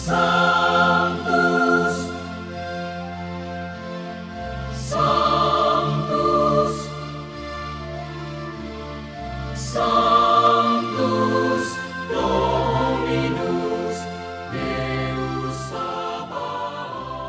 Sanctus, Sanctus, Sanctus Dominus Deus Sabaoth.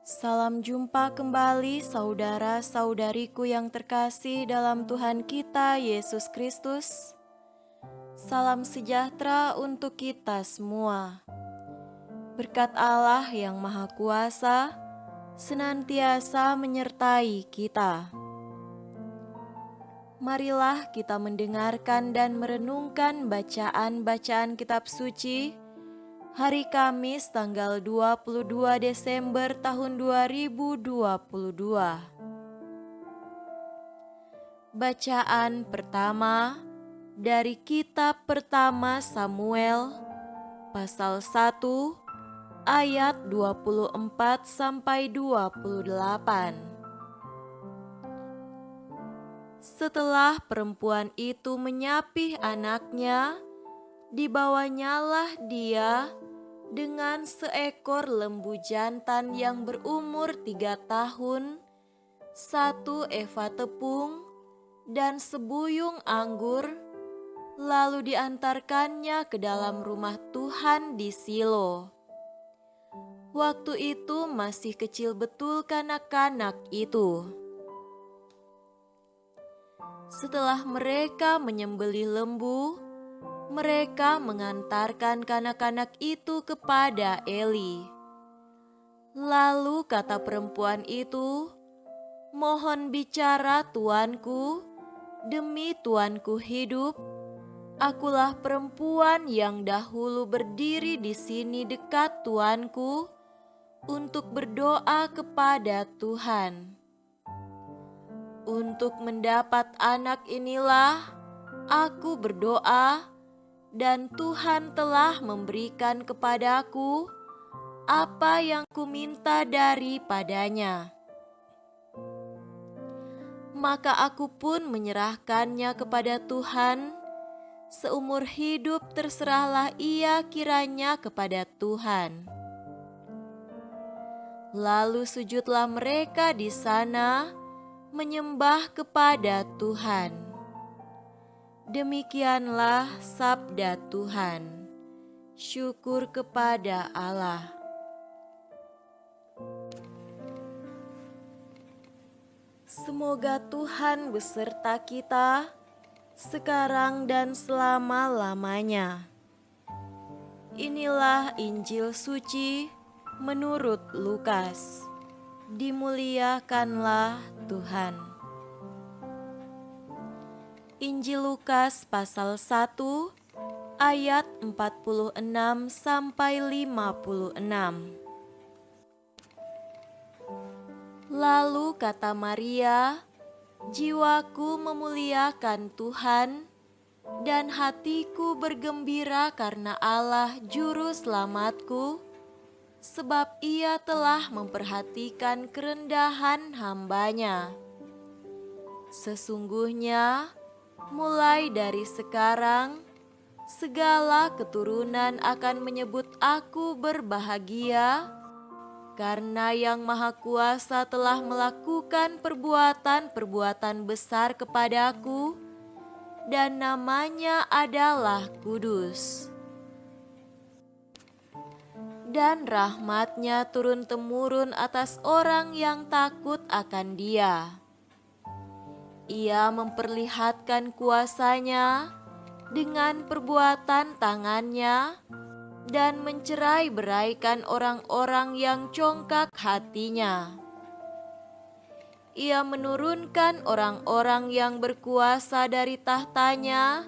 Salam jumpa kembali saudara-saudariku yang terkasih dalam Tuhan kita Yesus Kristus. Salam sejahtera untuk kita semua. Berkat Allah yang Maha Kuasa senantiasa menyertai kita. Marilah kita mendengarkan dan merenungkan bacaan-bacaan kitab suci hari Kamis tanggal 22 Desember tahun 2022. Bacaan pertama dari kitab pertama Samuel pasal 1 ayat 24 sampai 28. Setelah perempuan itu menyapih anaknya, dibawanyalah dia dengan seekor lembu jantan yang berumur 3 tahun, 1 eva tepung, dan sebuyung anggur, lalu diantarkannya ke dalam rumah Tuhan di Silo. Waktu itu masih kecil betul kanak-kanak itu. Setelah mereka menyembelih lembu, mereka mengantarkan kanak-kanak itu kepada Eli. Lalu kata perempuan itu, "Mohon bicara tuanku, demi tuanku hidup. Akulah perempuan yang dahulu berdiri di sini dekat tuanku untuk berdoa kepada Tuhan. Untuk mendapat anak inilah aku berdoa, dan Tuhan telah memberikan kepadaku apa yang kuminta daripadanya. Maka aku pun menyerahkannya kepada Tuhan. Seumur hidup terserahlah ia kiranya kepada Tuhan." Lalu sujudlah mereka di sana, menyembah kepada Tuhan. Demikianlah sabda Tuhan. Syukur kepada Allah. Semoga Tuhan beserta kita sekarang dan selama-lamanya. Inilah Injil suci menurut Lukas. Dimuliakanlah Tuhan. Injil Lukas pasal 1 ayat 46 sampai 56. Lalu kata Maria, "Jiwaku memuliakan Tuhan, dan hatiku bergembira karena Allah Juru Selamatku, sebab ia telah memperhatikan kerendahan hamba-Nya. Sesungguhnya, mulai dari sekarang, segala keturunan akan menyebut aku berbahagia, karena Yang Maha Kuasa telah melakukan perbuatan-perbuatan besar kepadaku, dan namanya adalah kudus. Dan rahmat-Nya turun-temurun atas orang yang takut akan Dia. Ia memperlihatkan kuasa-Nya dengan perbuatan tangan-Nya, dan mencerai-beraikan orang-orang yang congkak hatinya. Ia menurunkan orang-orang yang berkuasa dari tahtanya,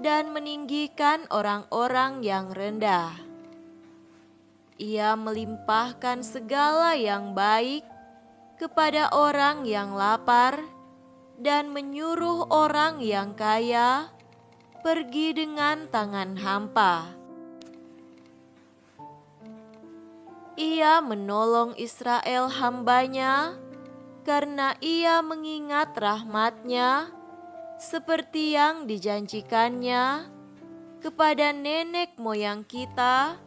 dan meninggikan orang-orang yang rendah. Ia melimpahkan segala yang baik kepada orang yang lapar, dan menyuruh orang yang kaya pergi dengan tangan hampa. Ia menolong Israel hamba-Nya, karena ia mengingat rahmat-Nya seperti yang dijanjikannya, kepada nenek moyang kita,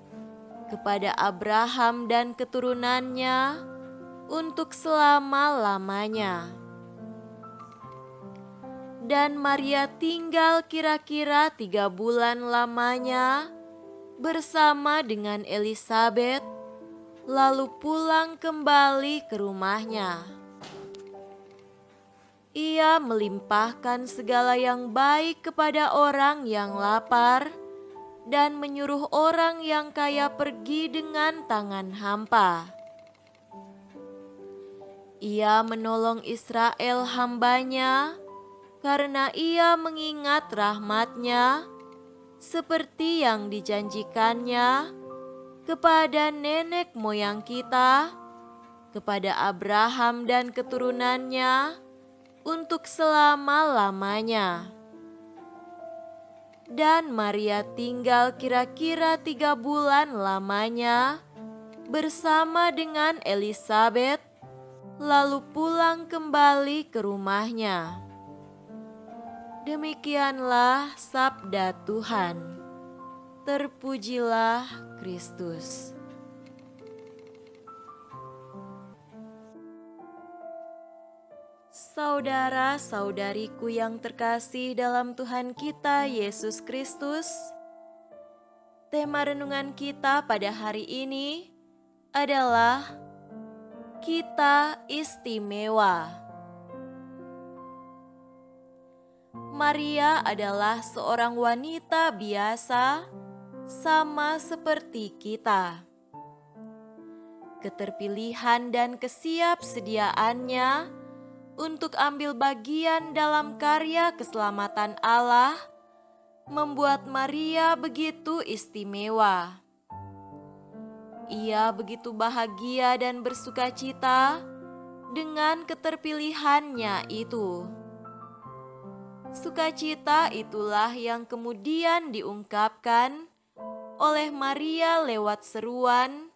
kepada Abraham dan keturunannya, untuk selama-lamanya. Dan Maria tinggal kira-kira 3 bulan lamanya bersama dengan Elisabet, lalu pulang kembali ke rumahnya. Ia melimpahkan segala yang baik kepada orang yang lapar dan menyuruh orang yang kaya pergi dengan tangan hampa. Ia menolong Israel hambanya karena ia mengingat rahmat-Nya seperti yang dijanjikannya kepada nenek moyang kita, kepada Abraham dan keturunannya untuk selama-lamanya. Dan Maria tinggal kira-kira 3 bulan lamanya bersama dengan Elisabet, lalu pulang kembali ke rumahnya. Demikianlah sabda Tuhan. Terpujilah Kristus. Saudara-saudariku yang terkasih dalam Tuhan kita Yesus Kristus, tema renungan kita pada hari ini adalah kita istimewa. Maria adalah seorang wanita biasa, sama seperti kita. Keterpilihan dan kesiapsediaannya untuk ambil bagian dalam karya keselamatan Allah membuat Maria begitu istimewa. Ia begitu bahagia dan bersukacita dengan keterpilihannya itu. Sukacita itulah yang kemudian diungkapkan oleh Maria lewat seruan,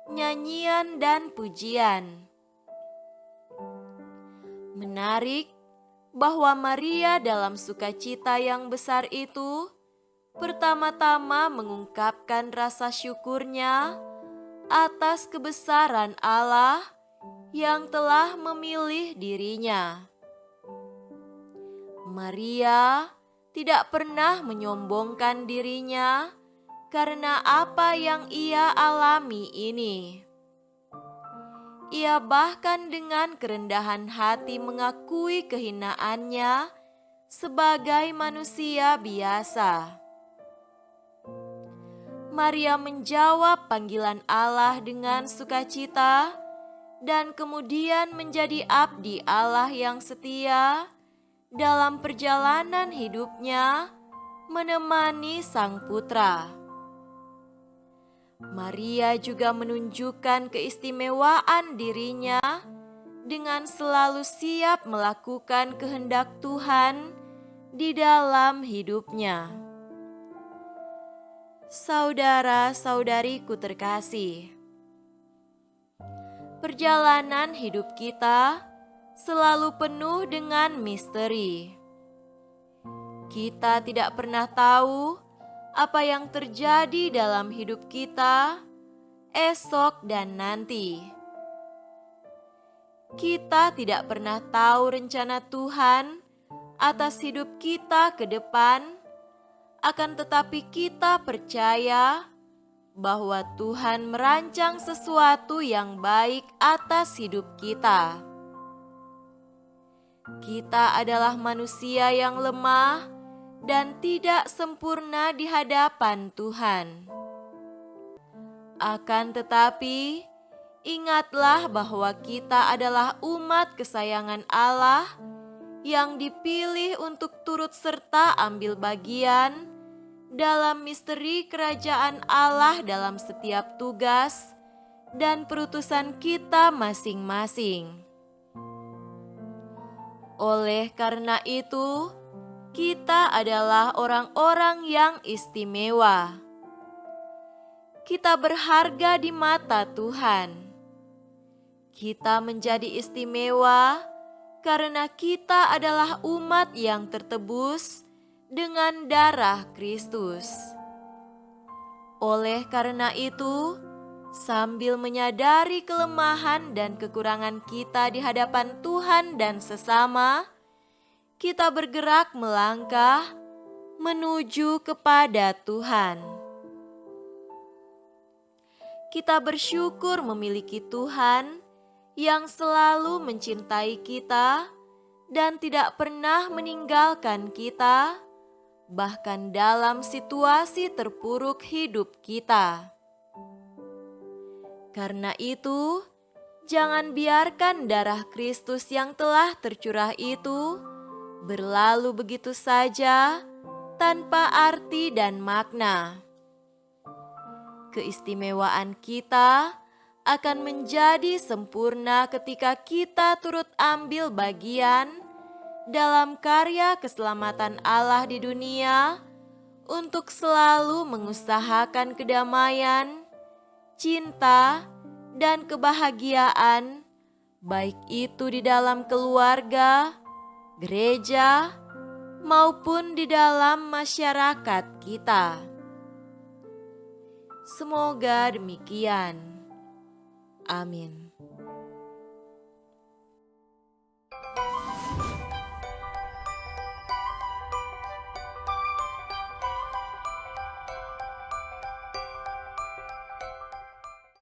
nyanyian, dan pujian. Menarik bahwa Maria dalam sukacita yang besar itu pertama-tama mengungkapkan rasa syukurnya atas kebesaran Allah yang telah memilih dirinya. Maria tidak pernah menyombongkan dirinya karena apa yang ia alami ini. Ia bahkan dengan kerendahan hati mengakui kehinaannya sebagai manusia biasa. Maria menjawab panggilan Allah dengan sukacita dan kemudian menjadi abdi Allah yang setia dalam perjalanan hidupnya menemani Sang Putra. Maria juga menunjukkan keistimewaan dirinya dengan selalu siap melakukan kehendak Tuhan di dalam hidupnya. Saudara-saudariku terkasih, perjalanan hidup kita selalu penuh dengan misteri. Kita tidak pernah tahu apa yang terjadi dalam hidup kita esok dan nanti. Kita tidak pernah tahu rencana Tuhan atas hidup kita ke depan, akan tetapi kita percaya bahwa Tuhan merancang sesuatu yang baik atas hidup kita. Kita adalah manusia yang lemah dan tidak sempurna di hadapan Tuhan. Akan tetapi, ingatlah bahwa kita adalah umat kesayangan Allah yang dipilih untuk turut serta ambil bagian dalam misteri kerajaan Allah dalam setiap tugas dan perutusan kita masing-masing. Oleh karena itu, kita adalah orang-orang yang istimewa. Kita berharga di mata Tuhan. Kita menjadi istimewa karena kita adalah umat yang tertebus dengan darah Kristus. Oleh karena itu, sambil menyadari kelemahan dan kekurangan kita di hadapan Tuhan dan sesama, kita bergerak melangkah menuju kepada Tuhan. Kita bersyukur memiliki Tuhan yang selalu mencintai kita dan tidak pernah meninggalkan kita, bahkan dalam situasi terpuruk hidup kita. Karena itu, jangan biarkan darah Kristus yang telah tercurah itu berlalu begitu saja tanpa arti dan makna. Keistimewaan kita akan menjadi sempurna ketika kita turut ambil bagian dalam karya keselamatan Allah di dunia untuk selalu mengusahakan kedamaian, cinta, dan kebahagiaan, baik itu di dalam keluarga, gereja, maupun di dalam masyarakat kita. Semoga demikian. Amin.